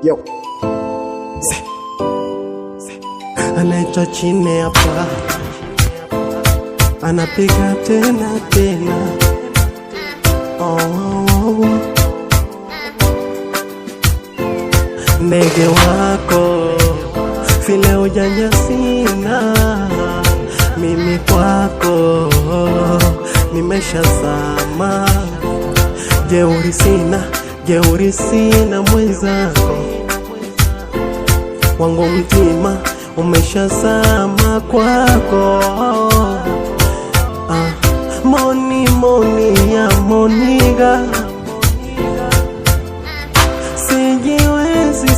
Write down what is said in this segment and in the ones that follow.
Yo. Anaitwa chini hapa, anapiga tena tena. Oh. Ndege wako vile ujanja sina, mimi kwako nimeshazama. Jeuri sina mwenzako, wangu mtima umeshazama kwako. Moni ya moniga, sijiwezi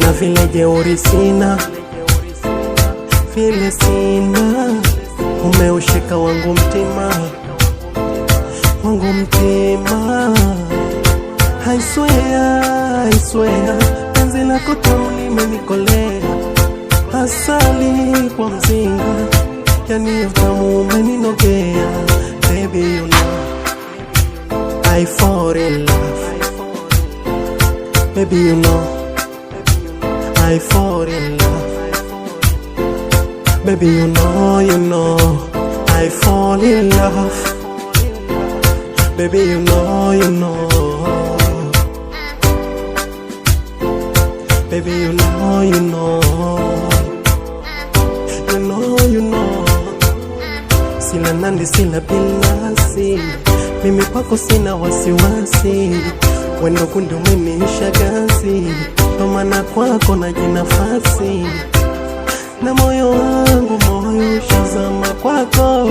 na vile jeuri sina, vile sina, umeushika wangu mtima. I swear, penzi lako tamu limenikolea, asali kwa mzinga, yani utamu umeninogea. Baby you know I fall in love. Baby you know I fall in love. Baby you know I fall in love. Baby you know Baby you know Sina nandi sina binasi, mimi kwako sina wasiwasi. Wendo kundi umenisha gazi, ndo maana kwako najinafasi. Na moyo wangu ushazama kwako.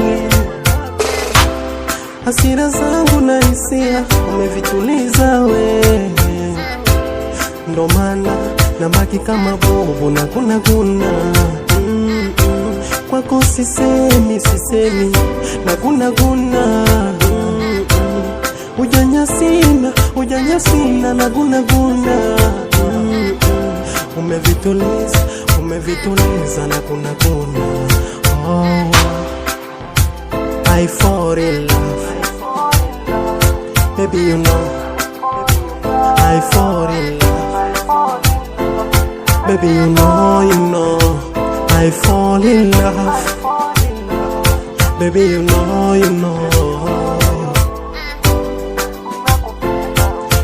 Hasira zangu na hisia umevituliza we, ndo maana nabaki kama bobo na kuna kwako sisemi na kuna ujanya sina na kuna umevituliza na kuna oh. I fall in love. Baby you know I fall in love. Baby you know I fall in love. Baby you know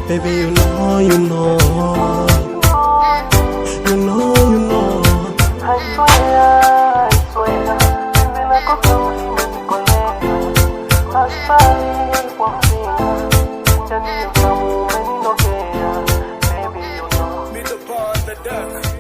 Baby you know I swear, penzi lako tamu limenikolea, asali kwa mzinga, yani utamu umeninogea. Baby you know.